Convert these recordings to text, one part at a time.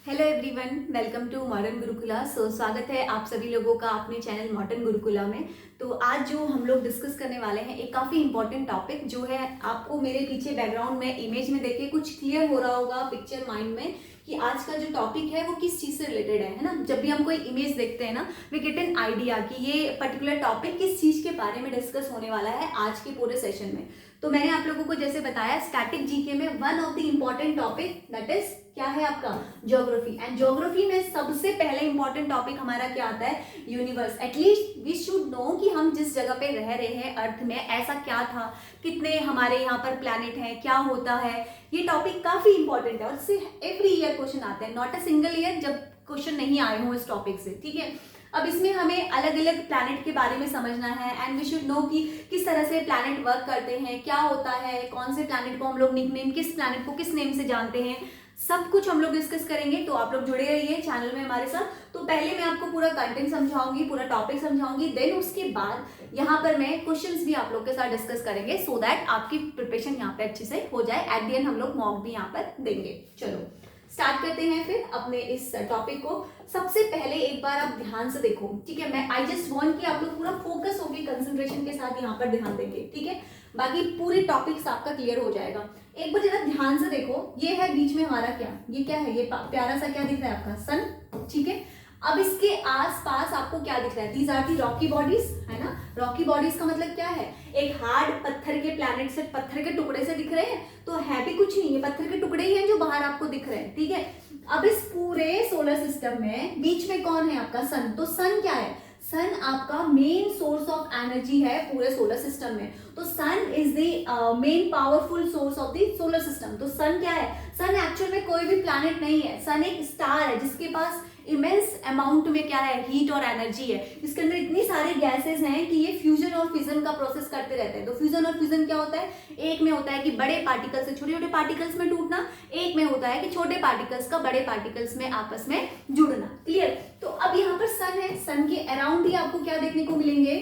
Hello everyone, welcome to modern Gurukula. स्वागत है आप सभी लोगों का अपने चैनल मॉडर्न गुरुकुला में। तो आज जो हम लोग डिस्कस करने वाले हैं एक काफ़ी इंपॉर्टेंट टॉपिक जो है, आपको मेरे पीछे बैकग्राउंड में इमेज में देख के कुछ क्लियर हो रहा होगा पिक्चर माइंड में कि आज का जो टॉपिक है वो किस चीज़ से रिलेटेड है ना। जब भी हम कोई इमेज देखते हैं ना, वी गेट एन आइडिया कि ये पर्टिकुलर टॉपिक किस चीज़ के बारे में डिस्कस होने वाला है आज के पूरे सेशन में। तो मैंने आप लोगों को जैसे बताया, स्टैटिक जीके में one of the important topic that is क्या है आपका ज्योग्राफी। एंड ज्योग्राफी में सबसे पहले इंपॉर्टेंट टॉपिक हमारा क्या आता है, universe. At least we should know कि हम जिस जगह पे रह रहे हैं अर्थ में ऐसा क्या था, कितने हमारे यहाँ पर प्लैनेट हैं, क्या होता है। ये टॉपिक काफी इंपॉर्टेंट है और इससे एवरी ईयर क्वेश्चन आते हैं, नॉट अ सिंगल ईयर जब क्वेश्चन नहीं आए हो इस टॉपिक से। ठीक है, अब इसमें हमें अलग अलग प्लैनेट के बारे में समझना है एंड वी शुड नो कि किस तरह से प्लैनेट वर्क करते हैं, क्या होता है, कौन से प्लैनेट को हम लोग निकनेम, किस प्लैनेट को किस नेम से जानते हैं, सब कुछ हम लोग डिस्कस करेंगे। तो आप लोग जुड़े रहिए चैनल में हमारे साथ। तो पहले मैं आपको पूरा कंटेंट समझाऊंगी, पूरा टॉपिक समझाऊंगी, देन उसके बाद यहाँ पर मैं क्वेश्चंस भी आप लोग के साथ डिस्कस करेंगे सो दैट आपकी प्रिपरेशन यहाँ पे अच्छे से हो जाए। एट द एंड हम लोग मॉक भी यहाँ पर देंगे। चलो स्टार्ट करते हैं फिर अपने इस टॉपिक को। सबसे पहले एक बार आप ध्यान से देखो, ठीक है। मैं आई जस्ट वांट कि आप लोग पूरा फोकस होके कंसंट्रेशन के साथ यहाँ पर ध्यान देंगे, ठीक है। बाकी पूरे टॉपिक्स आपका क्लियर हो जाएगा। एक बार जरा ध्यान से देखो, ये है बीच में हमारा क्या, ये क्या है, ये प्यारा सा क्या दिख रहा है आपका सन, ठीक है। अब इसके आसपास आपको क्या दिख रहा है, these are the rocky bodies, है ना। रॉकी बॉडीज का मतलब क्या है, एक हार्ड पत्थर के प्लैनेट से, पत्थर के टुकड़े से दिख रहे हैं। तो है भी कुछ नहीं, ये पत्थर के टुकड़े ही हैं जो बाहर आपको दिख रहे हैं, ठीक है। अब इस पूरे सोलर सिस्टम में बीच में कौन है आपका सन। तो सन क्या है, सन आपका मेन सोर्स ऑफ एनर्जी है पूरे सोलर सिस्टम में। तो sun is the main powerful source of the solar system. तो सन क्या है, सन एक्चुअल में कोई भी प्लैनेट नहीं है, सन एक स्टार है जिसके पास इमेंस अमाउंट में क्या है, हीट और एनर्जी है। इसके अंदर इतनी सारे गैसेस हैं कि ये फ्यूजन और फिजन का प्रोसेस करते रहते हैं। तो फ्यूजन और फिजन क्या होता है, एक में होता है कि बड़े पार्टिकल से छोटे छोटे पार्टिकल्स में टूटना, एक में होता है कि छोटे पार्टिकल्स का बड़े पार्टिकल्स में आपस में जुड़ना। क्लियर। तो अब यहाँ पर सन है, सन के अराउंड ही आपको क्या देखने को मिलेंगे,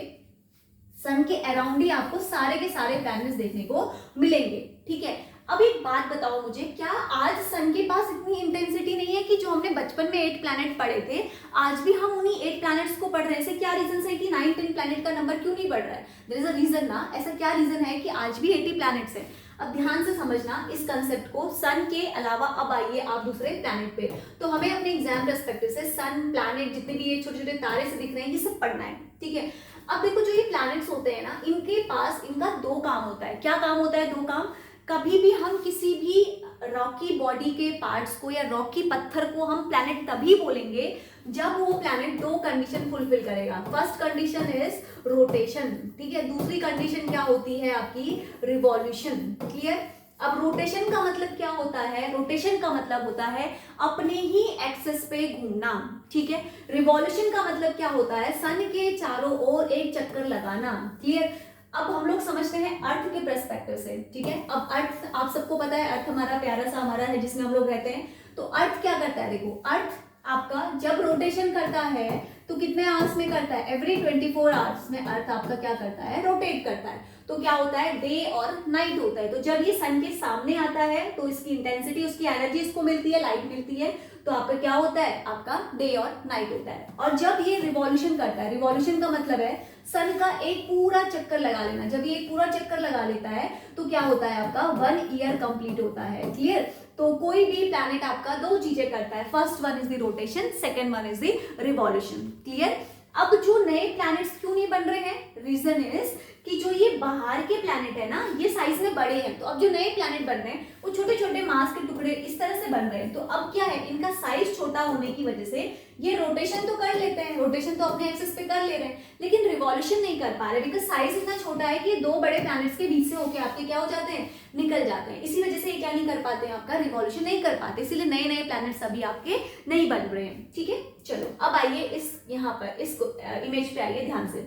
सन के अराउंड ही आपको सारे के सारे प्लैनेट्स देखने को मिलेंगे, ठीक है। अब एक बात बताओ मुझे, क्या आज सन के पास इतनी इंटेंसिटी नहीं है कि जो हमने बचपन में 8 प्लैनेट पढ़े थे, आज भी हम उन्हीं 8 प्लैनेट्स को पढ़ रहे हैं। ऐसे क्या रीजन है कि 9-10 प्लैनेट का नंबर क्यों नहीं बढ़ रहा है, देयर इज अ रीजन ना। ऐसा क्या रीजन है कि आज भी 80 प्लैनेट्स हैं। अब ध्यान से समझना इस कंसेप्ट को, सन के अलावा अब आइए आप दूसरे प्लैनेट पे। तो हमें अपने एग्जाम पर्सपेक्टिव से सन, प्लैनेट, जितने भी ये छोटे छोटे तारे से दिख रहे हैं, ये सब पढ़ना है, ठीक है। अब देखो, जो ये प्लैनेट्स होते हैं ना, इनके पास इनका 2 काम होता है। क्या काम होता है, 2 काम। कभी भी हम किसी भी रॉकी बॉडी के पार्ट्स को या रॉकी पत्थर को हम प्लैनेट तभी बोलेंगे जब वो प्लैनेट 2 कंडीशन फुलफिल करेगा। फर्स्ट कंडीशन इज रोटेशन, ठीक है। दूसरी कंडीशन क्या होती है आपकी, रिवॉल्यूशन। क्लियर। अब रोटेशन का मतलब क्या होता है, रोटेशन का मतलब होता है अपने ही एक्सेस पे घूमना, ठीक है। रिवॉल्यूशन का मतलब क्या होता है, सन के चारों ओर एक चक्कर लगाना। क्लियर। अब हम लोग समझते हैं अर्थ के पर्सपेक्टिव से, ठीक है। अब अर्थ आप सबको पता है, अर्थ हमारा प्यारा सा हमारा है जिसमें हम लोग रहते हैं। तो अर्थ क्या करता है, देखो अर्थ आपका जब रोटेशन करता है तो कितने आवर्स में करता है, एवरी 24 आवर्स में अर्थ आपका क्या करता है, रोटेट करता है। तो क्या होता है, डे और नाइट होता है। तो जब ये सन के सामने आता है तो इसकी इंटेंसिटी, उसकी एनर्जी इसको मिलती है, लाइट मिलती है। तो आपका क्या होता है, आपका डे और नाइट होता है। और जब ये रिवॉल्यूशन करता है, रिवॉल्यूशन का मतलब है सन का एक पूरा चक्कर लगा लेना। जब ये एक पूरा चक्कर लगा लेता है तो क्या होता है, आपका 1 ईयर कंप्लीट होता है। क्लियर। तो कोई भी प्लैनेट आपका 2 चीजें करता है, first one is the rotation, second one is the revolution. Clear. अब जो नए प्लैनेट्स क्यों नहीं बन रहे हैं, रीजन इज कि जो ये बाहर के प्लैनेट है ना, ये साइज में बड़े हैं। तो अब जो नए प्लैनेट बन रहे हैं वो छोटे छोटे मास के टुकड़े इस तरह से बन रहे हैं। तो अब क्या है, इनका साइज छोटा होने की वजह से ये रोटेशन तो कर लेते हैं, रोटेशन तो अपने एक्सिस पे कर ले रहे हैं, लेकिन रिवॉल्यूशन नहीं कर पा रहे बिकॉज साइज इतना छोटा है कि 2 बड़े प्लैनेट्स के बीच से होके आपके क्या हो जाते हैं, निकल जाते हैं। इसी वजह से ये क्या नहीं कर पाते हैं, आपका रिवॉल्यूशन नहीं कर पाते, इसीलिए नए नए प्लैनेट्स अभी आपके नहीं बन रहे हैं, ठीक है। चलो अब आइए इस यहाँ पर इस इमेज पे आइए ध्यान से।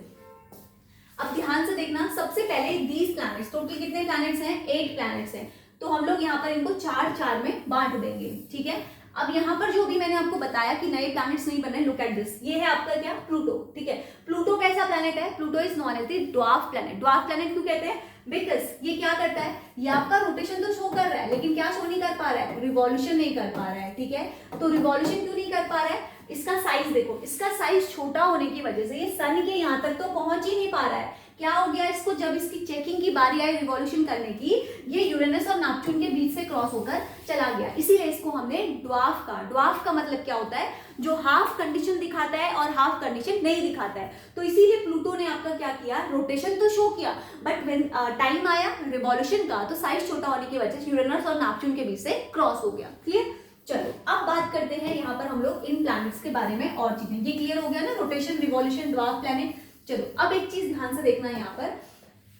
अब ध्यान से देखना, सबसे पहले दीज प्लैनेट्स, टोटल कितने प्लैनेट्स हैं, 8 प्लैनेट्स हैं। तो हम लोग यहाँ पर इनको 4-4 में बांट देंगे, ठीक है। अब यहाँ पर जो भी मैंने आपको बताया कि नए प्लैनेट्स नहीं बन रहे, लुक एट दिस, ये है आपका क्या, प्लूटो, ठीक है। प्लूटो कैसा प्लैनेट है, Pluto is known as the dwarf planet. Dwarf planet क्यों कहते हैं, बिकॉज ये क्या करता है, ये आपका रोटेशन तो शो कर रहा है है, लेकिन क्या शो नहीं कर पा रहा है, रिवॉल्यूशन नहीं कर पा रहा है, ठीक है। तो रिवॉल्यूशन क्यों नहीं कर पा रहा है, इसका साइज देखो, इसका साइज छोटा होने की वजह से ये सन के यहाँ तक तो पहुंच ही नहीं पा रहा है। क्या हो गया इसको, जब इसकी चेकिंग की बारी आई रिवॉल्यूशन करने की, ये यूरेनस और नेपच्यून के बीच से क्रॉस होकर चला गया, इसीलिए इसको हमने ड्वार्फ का मतलब क्या होता है, जो हाफ कंडीशन दिखाता है और हाफ कंडीशन नहीं दिखाता है। तो इसीलिए प्लूटो ने आपका क्या किया, रोटेशन तो शो किया, बट व्हेन टाइम आया रिवॉल्यूशन का तो साइज छोटा होने की वजह से यूरेनस और नेपच्यून के बीच से क्रॉस हो गया। क्लियर। चलो अब बात करते हैं यहाँ पर हम लोग इन प्लैनेट्स के बारे में और चीजें। ये क्लियर हो गया ना, रोटेशन, रिवॉल्यूशन, ड्वार्फ प्लैनेट। चलो अब एक चीज ध्यान से देखना है, यहाँ पर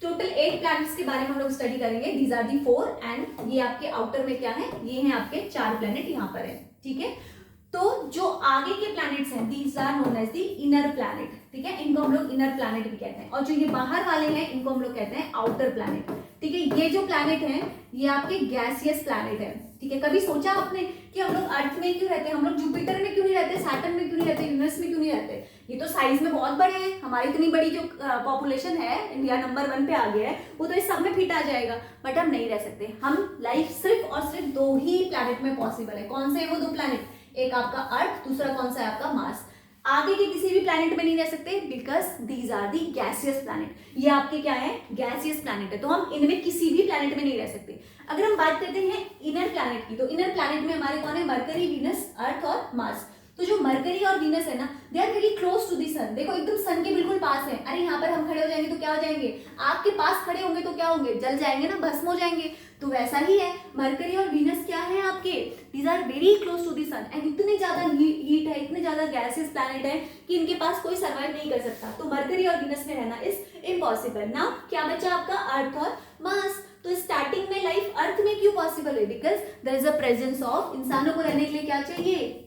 टोटल 8 प्लैनेट्स के बारे में हम लोग स्टडी करेंगे। दीज आर दी 4 एंड ये आपके आउटर में क्या है, ये हैं आपके 4 प्लैनेट यहाँ पर है, ठीक है। तो जो आगे के प्लैनेट्स हैं these are known as the inner planet, ठीक है, इनको हम लोग इनर प्लैनेट भी कहते हैं। और जो ये बाहर वाले हैं इनको हम लोग कहते हैं आउटर प्लैनेट, ठीक है। ये जो प्लैनेट हैं ये आपके गैसियस प्लैनेट है, ठीक है। कभी सोचा आपने कि हम लोग अर्थ में क्यों रहते हैं, हम लोग जुपिटर में क्यों नहीं रहते, सैटर्न में क्यों नहीं रहते, यूरेनस में क्यों नहीं रहते? ये तो साइज में बहुत बड़े हैं, हमारी इतनी बड़ी जो पॉपुलेशन है, इंडिया नंबर 1 पे आ गया है, वो तो इस सब में फिट आ जाएगा, बट हम नहीं रह सकते। हम लाइफ सिर्फ और सिर्फ 2 ही प्लैनेट में पॉसिबल है। कौन से है वो 2 प्लैनेट, एक आपका अर्थ, दूसरा कौन सा है आपका मार्स। आगे के किसी भी प्लैनेट में नहीं रह सकते because these are the gaseous planet. ये आपके क्या है, गैसियस प्लैनेट है, तो हम इनमें किसी भी प्लैनेट में नहीं रह सकते। अगर हम बात करते हैं इनर प्लैनेट की, तो इनर प्लैनेट में हमारे कौन है, मरकरी, वीनस, अर्थ और मार्स। तो जो मरकरी और वीनस है ना, they are very close to the sun. देखो एकदम सन के बिल्कुल पास है। अरे यहाँ पर हम खड़े हो जाएंगे तो क्या हो जाएंगे, आपके पास खड़े होंगे तो क्या होंगे, जल जाएंगे ना, भस्म हो जाएंगे। तो वैसा ही है, मरकरी और वीनस क्या है आपके, these are very close to the sun and इतने ज्यादा हीट है, इतने ज्यादा गैसेस प्लैनेट है कि इनके पास कोई सर्वाइव नहीं कर सकता। तो मरकरी और वीनस में रहना इज इम्पॉसिबल। नाउ क्या बचा आपका, अर्थ और मार्स। तो स्टार्टिंग में लाइफ अर्थ में क्यों पॉसिबल है, because there is a presence of, इंसानों को रहने के लिए क्या चाहिए,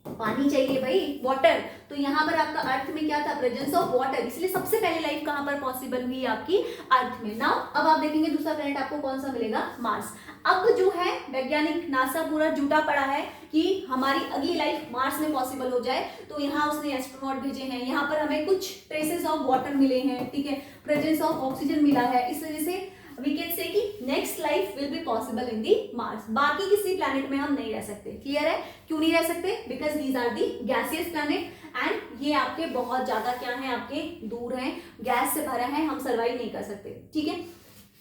पानी चाहिए भाई, वाटर। तो यहाँ पर आपका अर्थ में क्या था, प्रेजेंस ऑफ वाटर, इसलिए सबसे पहले लाइफ कहाँ पर पॉसिबल हुई आपकी, अर्थ में। नाउ अब आप देखेंगे दूसरा प्लैनेट आपको कौन सा मिलेगा, मार्स। अब जो है वैज्ञानिक नासा पूरा जुटा पड़ा है कि हमारी अगली लाइफ मार्स में पॉसिबल हो जाए, तो यहाँ उसने एस्ट्रोनॉट भेजे हैं, यहाँ पर हमें कुछ ट्रेसेस ऑफ वाटर मिले हैं, ठीक है, प्रेजेंस ऑफ ऑक्सीजन मिला है, इस वजह से we can say कि next life will be possible in the Mars। बाकी किसी प्लैनेट में हम नहीं रह सकते। क्लियर है, क्यों नहीं रह सकते, because these are the gaseous planet and ये आपके बहुत ज्यादा क्या है, आपके दूर हैं, गैस से भरा है, हम सर्वाइव नहीं कर सकते, ठीक है।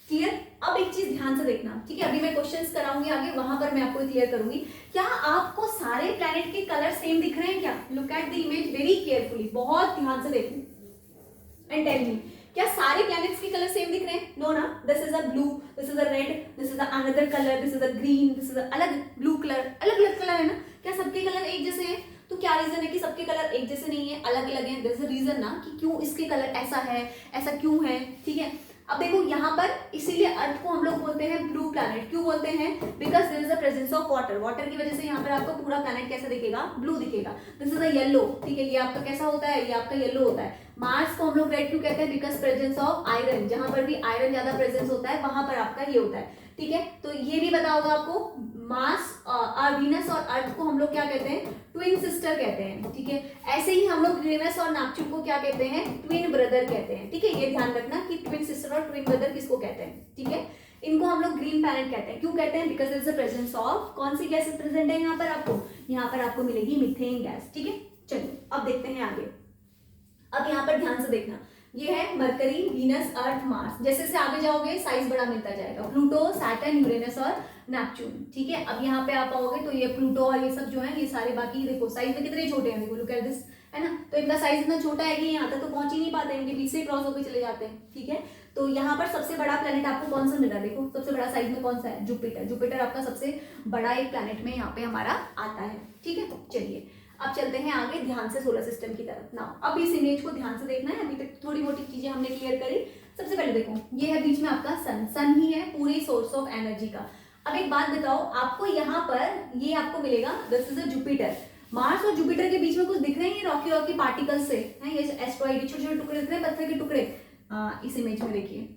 क्लियर। अब एक चीज ध्यान से देखना, ठीक है, अभी मैं क्वेश्चंस कराऊंगी आगे, वहां पर मैं आपको क्लियर करूंगी। क्या आपको सारे प्लैनेट के कलर सेम दिख रहे हैं क्या, look at the image very carefully, बहुत ध्यान से देखना एंड टेल मी, क्या सारे प्लैनेट्स के कलर सेम दिख रहे हैं, नो ना। This is a blue, this is a red, this is another colour, this is a green, this is अलग ब्लू कलर, अलग अलग कलर है ना। क्या सबके कलर एक जैसे हैं, तो क्या रीजन है कि सबके कलर एक जैसे नहीं है, अलग अलग हैं, देयर इज अ रीजन ना कि क्यों इसके कलर ऐसा है, ऐसा क्यों है, ठीक है। अब देखो यहाँ पर इसीलिए अर्थ को हम लोग बोलते हैं ब्लू प्लैनेट, क्यों बोलते हैं, because there is a presence of water, water की वजह से यहाँ पर आपको पूरा प्लैनेट कैसा दिखेगा, ब्लू दिखेगा। दिस इज अ येलो, ठीक है, ये आपका कैसा होता है, ये आपका येलो होता है। मार्स को हम लोग रेड क्यों कहते हैं, बिकॉज प्रेजेंस ऑफ आयरन, जहां पर भी आयरन ज्यादा प्रेजेंस होता है वहां पर आपका ये होता है, ठीक है। तो ये भी पता होगा आपको, मार्स, वीनस और अर्थ को हम लोग क्या कहते हैं, ट्विन सिस्टर कहते हैं, ठीक है। ऐसे ही हम लोग यूरेनस और नेपच्यून को क्या कहते हैं, ट्विन ब्रदर कहते हैं, ठीक है। ये ध्यान रखना कि ट्विन सिस्टर और ट्विन ब्रदर किसको कहते हैं, ठीक है। इनको हम लोग ग्रीन प्लैनेट कहते हैं, क्यों कहते हैं, because there is a presence of, कौन सी गैस प्रेजेंट है यहाँ पर आपको, यहाँ पर आपको मिलेगी मीथेन गैस, ठीक है। चलिए अब देखते हैं आगे। अब यहाँ पर ध्यान से देखना, ये है मरकरी, वीनस, अर्थ, मार्स। जैसे जैसे आगे जाओगे साइज बड़ा मिलता जाएगा, प्लूटो, सैटर्न, यूरेनस और नेपच्यून, ठीक है। अब यहाँ पे आप आओगे तो ये प्लूटो और ये सब जो है, ये सारे बाकी देखो साइज में कितने छोटे हैं, देखो लुक एट दिस, है ना। तो इनका साइज इतना छोटा है कि यहाँ तक तो पहुंच ही नहीं पाते, इनके बीच से क्रॉस होकर चले जाते हैं, ठीक है। तो यहाँ पर सबसे बड़ा प्लैनेट आपको कौन सा मिल रहा है, देखो सबसे बड़ा साइज में कौन सा है, जुपिटर। जुपिटर आपका सबसे बड़ा एक प्लैनेट में यहाँ पे हमारा आता है, ठीक है। चलिए अब चलते हैं आगे ध्यान से सोलर सिस्टम की तरफ ना। अब इस इमेज को ध्यान से देखना है, अभी तक थोड़ी मोटी चीजें हमने क्लियर करी। सबसे पहले देखो, ये है बीच में आपका सन, सन ही है पूरे सोर्स ऑफ एनर्जी का। अब एक बात बताओ आपको, यहाँ पर ये आपको मिलेगा, this is a Jupiter. Mars और जुपिटर के बीच में कुछ दिख रहे हैं, ये रॉकी रॉकी पार्टिकल्स से हैं, ये एस्ट्रॉइड, छोटे छोटे टुकड़े दिख रहे हैं, पत्थर के टुकड़े। इस इमेज में देखिए,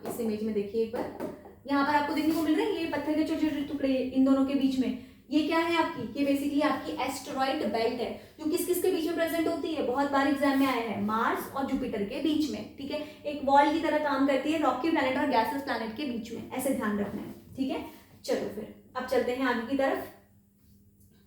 इस इमेज में देखिए एक बार, यहाँ पर आपको देखने को मिल रहे हैं ये पत्थर के छोटे छोटे टुकड़े इन दोनों के बीच में। ये क्या है आपकी, ये बेसिकली आपकी एस्टेरॉइड बेल्ट है, जो किस किस के बीच में प्रेजेंट होती है, बहुत बार एग्जाम में आया है, मार्स और जुपिटर के बीच में, ठीक है। एक वॉल की तरह काम करती है, रॉकी प्लैनेट और गैसेस प्लैनेट के बीच में, ऐसे ध्यान रखना है, ठीक है। चलो फिर अब चलते हैं आगे की तरफ।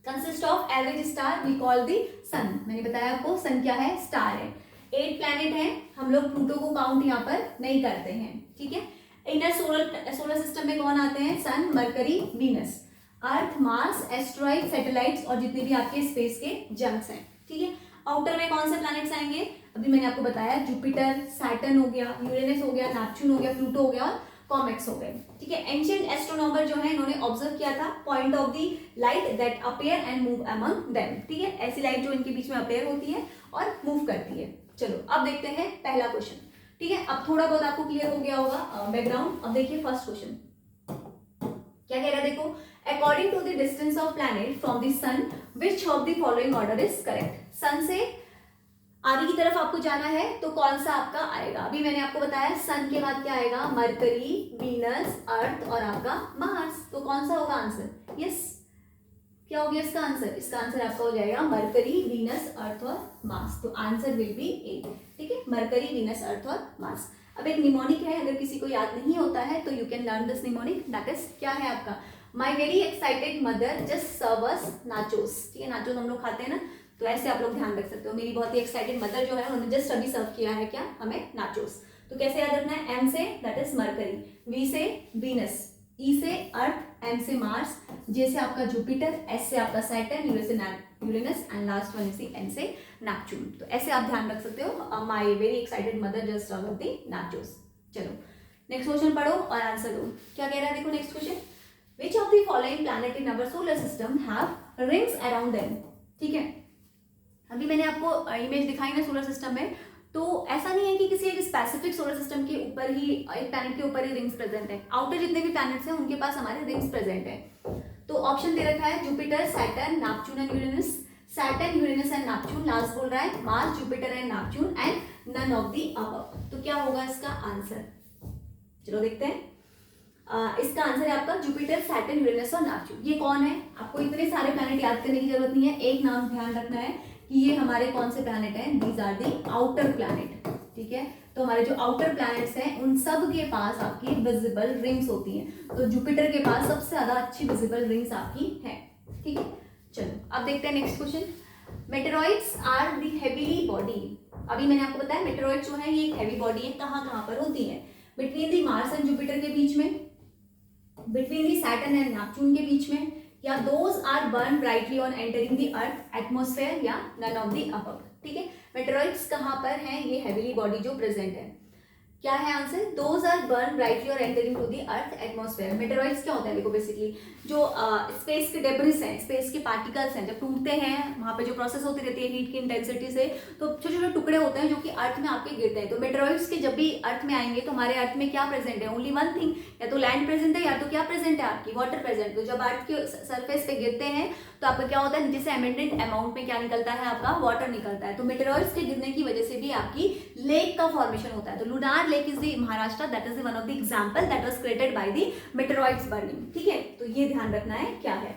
Consist of average star we call the sun. मैंने बताया आपको सन क्या है, स्टार है। 8 प्लैनेट है, हम लोग प्लूटो को काउंट यहाँ पर नहीं करते हैं, ठीक है। इनर सोलर सिस्टम में कौन आते हैं, सन, मरकरी, वीनस, अर्थ, मार्स, एस्ट्रॉइड, सैटेलाइट्स और जितने भी आपके स्पेस के जंक्स हैं, ठीक है। आउटर में कौन से प्लैनेट्स आएंगे, अभी मैंने आपको बताया, जुपिटर, सैटर्न हो गया, यूरेनस हो गया, नेपच्यून हो गया, प्लूटो हो गया और कॉमेक्स हो गए, ठीक है। एंशिएंट एस्ट्रोनॉमर जो है इन्होंने ऑब्जर्व किया था point of the light that appear and move among them, ठीक है। ऐसी लाइट जो इनके बीच में अपीयर होती है और मूव करती है। चलो अब देखते हैं पहला क्वेश्चन, ठीक है। अब थोड़ा बहुत आपको क्लियर हो गया होगा बैकग्राउंड। अब देखिए फर्स्ट क्वेश्चन क्या कह रहा है, देखो, according to the distance of planet from the sun which of the following order is correct. Sun से आगे की तरफ आपको जाना है तो कौन सा आपका आएगा, अभी मैंने आपको बताया सन के बाद क्या आएगा, मरकरी, वीनस, अर्थ और आपका मार्स। तो कौन सा होगा आंसर, यस, क्या हो गया इसका आंसर, इसका आंसर आपका हो जाएगा मरकरी, वीनस, अर्थ और मार्स। तो आंसर विल बी ए, ठीक है, मरकरी, वीनस, अर्थ और मार्स। अब एक निमोनिक है, अगर किसी को याद नहीं होता है तो you can learn this mnemonic, that is क्या है आपका, my very excited mother just serve us nachos, ठीक है। नाचोस हम लोग खाते हैं ना, तो ऐसे आप लोग ध्यान रख सकते हो, मेरी बहुत ही एक्साइटेड मदर जो है उन्होंने जस्ट अभी सर्व किया है क्या, हमें नाचोस। तो कैसे याद रखना है, एम से दैट इज मरकरी, वी से वीनस, ई से अर्थ, एम से मार्स, जे से आपका जुपिटर, एस से आपका सैटर्न, यू से यूरेनस एंड लास्ट वन इसी एन से नेपच्यून। तो ऐसे आप ध्यान रख सकते हो, my very excited mother just serve the nachos. चलो नेक्स्ट क्वेश्चन पढ़ो और आंसर दो, क्या कह रहा है, देखो next question, which of the following planet in our solar system have rings around them, ठीक है। अभी मैंने आपको इमेज दिखाई ना सोलर सिस्टम में, तो ऐसा नहीं है कि किसी एक स्पेसिफिक सोलर सिस्टम के ऊपर ही, एक प्लैनेट के ऊपर ही रिंग्स प्रेजेंट है, आउटर जितने भी प्लैनेट्स हैं उनके पास हमारे रिंग्स प्रेजेंट है। तो ऑप्शन दे रखा है Jupiter, Saturn, Neptune and Uranus, Saturn, Uranus and Neptune, last बोल रहा है Mars, Jupiter and Neptune and none of the above. तो क्या होगा इसका आंसर, चलो देखते हैं। इसका आंसर है आपका जुपिटर, सैटर्न, यूरेनस और नेपच्यून। ये कौन है, आपको इतने सारे प्लैनेट याद करने की जरूरत नहीं है, एक नाम ध्यान रखना है कि ये हमारे कौन से प्लैनेट हैं, these are the outer planet, ठीक है। तो हमारे जो आउटर प्लैनेट्स हैं उन सब के पास आपकी विजिबल रिंग्स होती हैं, तो जुपिटर के पास सबसे ज्यादा अच्छी विजिबल रिंग्स आपकी हैं, ठीक है। चलो अब देखते हैं next question, meteoroids are the heavily body. अभी मैंने आपको बताया मेटेरॉइड्स जो है ये एक हैवी बॉडी है, कहाँ कहाँ पर होती है, between the Mars and Jupiter के बीच में, between the Saturn and Neptune के बीच में, या those are burn brightly on entering the earth atmosphere, या नन ऑफ द अबव, ठीक है। मेटेरॉइड्स कहाँ पर हैं, ये हेवीली बॉडी जो प्रेजेंट है, क्या है answer, those are burn brightly और entering to the earth atmosphere. Meteoroids क्या होता है, देखो बेसिकली जो स्पेस के डेब्रिस हैं, स्पेस के पार्टिकल्स हैं, जब टूटते हैं वहां पे जो प्रोसेस होती रहती है हीट की इंटेंसिटी से, तो छोटे छोटे टुकड़े होते हैं जो कि अर्थ में आपके गिरते हैं। तो मेटेरॉइड्स के जब भी अर्थ में आएंगे तो हमारे अर्थ में क्या प्रेजेंट है, ओनली वन थिंग, या तो लैंड प्रेजेंट है या तो क्या प्रेजेंट है आपकी, वाटर प्रेजेंट। तो जब अर्थ के सरफेस पे गिरते हैं तो आपका क्या होता है, नीचे से एबंडेंट अमाउंट में क्या निकलता है, आपका वाटर निकलता है। तो मेटेरॉइड्स के गिरने की वजह से भी आपकी लेक का फॉर्मेशन होता है। तो lunar lake is the Maharashtra, that is one of the example that was created by the meteoroids burning, ठीक है। तो ये ध्यान रखना है क्या है।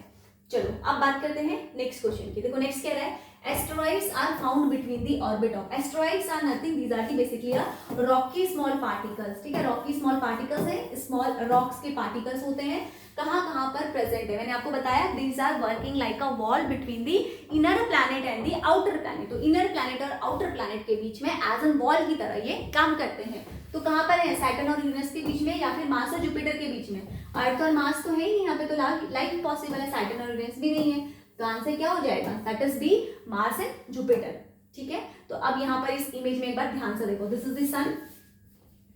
चलो अब बात करते हैं नेक्स्ट क्वेश्चन की। देखो नेक्स्ट कह रहा है asteroids are found between the orbit of, asteroids are nothing, these are the basically rocky small particles, ठीक है। रॉकी स्मॉल पार्टिकल्स है, स्मॉल रॉक्स के पार्टिकल्स होते हैं, कहाँ कहाँ पर प्रेजेंट है, मैंने आपको बताया these are working like a wall between the inner planet and the outer planet. तो इनर प्लैनेट और आउटर प्लैनेट के बीच में एज एन वॉल की तरह ये काम करते हैं। तो कहाँ पर है, सैटर्न और यूरेनस के बीच में, या फिर मार्स और जुपिटर के बीच में। अर्थ और मार्स तो है ही नहीं यहाँ पे, तो लाइफ इम्पॉसिबल है, सैटर्न और यूरेनस भी नहीं है, तो आंसर क्या हो जाएगा, that is B Mars and Jupiter, ठीक है। तो अब यहाँ पर इस इमेज में एक बार ध्यान से देखो, दिस इज द सन,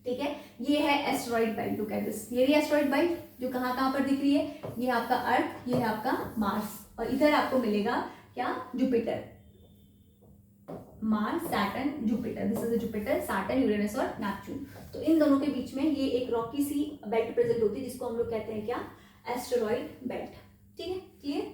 ठीक है, ये है asteroid belt, look at this, ये एस्टेरॉइड बेल्ट जो कहाँ कहाँ पर दिख रही है, ये आपका अर्थ, ये है आपका मार्स, और इधर आपको मिलेगा क्या, Jupiter, Mars, Saturn, Jupiter, this is Jupiter, Saturn, Uranus और नेपच्यून। तो इन दोनों के बीच में ये एक रॉकी सी बेल्ट प्रेजेंट होती है जिसको हम लोग कहते हैं क्या, एस्टेरॉइड बेल्ट, ठीक है, क्लियर।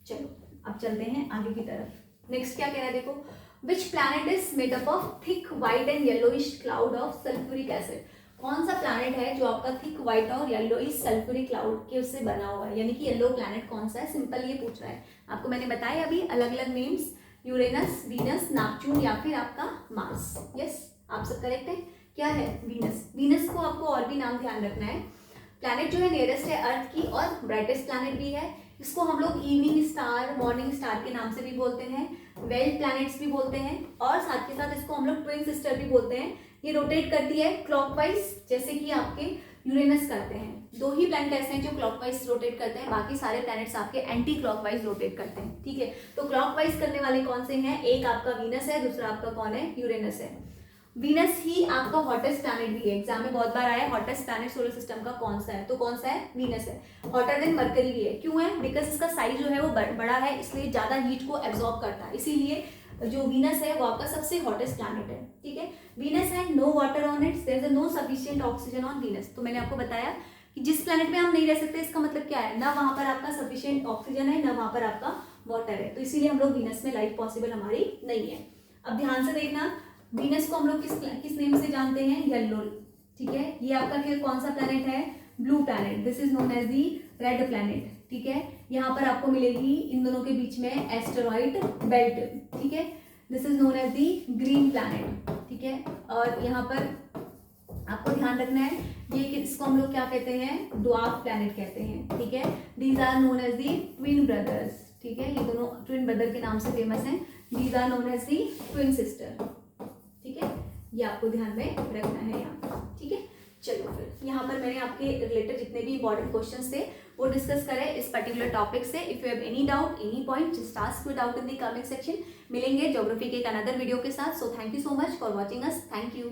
चलो अब चलते हैं आगे की तरफ। नेक्स्ट क्या कह रहा है, देखो, which planet is made up of thick white and yellowish cloud of sulphuric acid. कौन सा प्लैनेट है जो आपका थिक व्हाइट और येलोइश सल्फ्यूरिक क्लाउड के उससे बना हुआ है, यानी कि येलो प्लैनेट कौन सा है, सिंपल ये पूछ रहा है आपको। मैंने बताया अभी अलग अलग नेम्स, यूरेनस, वीनस, नेपच्यून या फिर आपका मार्स। यस, आप सब करेक्ट है, क्या है, वीनस। वीनस को आपको और भी नाम ध्यान रखना है, प्लैनेट जो है नियरेस्ट है अर्थ की और ब्राइटेस्ट प्लैनेट भी है। इसको हम लोग इवनिंग स्टार, मॉर्निंग स्टार के नाम से भी बोलते हैं, वेल प्लैनेट्स भी बोलते हैं, और साथ के साथ इसको हम लोग ट्विन सिस्टर भी बोलते हैं। ये रोटेट करती है क्लॉकवाइज, जैसे कि आपके यूरेनस करते हैं। दो ही प्लैनेट ऐसे हैं जो क्लॉकवाइज रोटेट करते हैं, बाकी सारे प्लैनेट्स आपके एंटी क्लॉकवाइज रोटेट करते हैं। ठीक है, तो क्लॉकवाइज करने वाले कौन से हैं? एक आपका वीनस है, दूसरा आपका कौन है? यूरेनस है। वीनस ही आपका हॉटेस्ट प्लैनेट भी है। एग्जाम में बहुत बार आया हॉटेस्ट प्लैनेट सोलर सिस्टम का कौन सा है, तो कौन सा है? वीनस है। हॉटर देन मरकरी भी है। क्यों है? बिकॉज इसका साइज जो है वो बड़ा है, इसलिए ज्यादा हीट को एब्जॉर्ब करता है, इसीलिए जो वीनस है वो आपका सबसे हॉटेस्ट प्लैनेट है। ठीक है, वीनस है no water on it, there is no sufficient oxygen on Venus. तो मैंने आपको बताया कि जिस प्लैनेट में हम नहीं रह सकते, इसका मतलब क्या है? ना वहां पर आपका सफिशिएंट ऑक्सीजन है, ना वहां पर आपका वाटर है, तो इसीलिए हम लोग वीनस में लाइफ पॉसिबल हमारी नहीं है। अब ध्यान से देखना, वीनस को हम लोग किस नेम से जानते हैं? येलो। ठीक है, ये आपका फिर कौन सा प्लैनेट है? Blue planet. This is known as the red planet. ठीक है, यहाँ पर आपको मिलेगी इन दोनों के बीच में एस्टेरॉइड बेल्ट। ठीक है, this is known as the green planet. ठीक है, और यहाँ पर आपको ध्यान रखना है, ये इसको हम लोग क्या कहते हैं? ड्वार्फ प्लैनेट कहते हैं। ठीक है, these are known as the twin brothers. ठीक है, ये दोनों ट्विन ब्रदर के नाम से फेमस हैं। These are known as the twin sister. ठीक है, ये आपको ध्यान में रखना है यहाँ। ठीक है, चलो फिर यहाँ पर मैंने आपके रिलेटेड जितने भी इंपॉर्टेंट क्वेश्चंस थे वो डिस्कस करे इस पर्टिकुलर टॉपिक से। If you have any doubt, any point, just ask me doubt in the comment section. मिलेंगे ज्योग्राफी के एक अनदर वीडियो के साथ। So thank you so much for watching us. Thank you.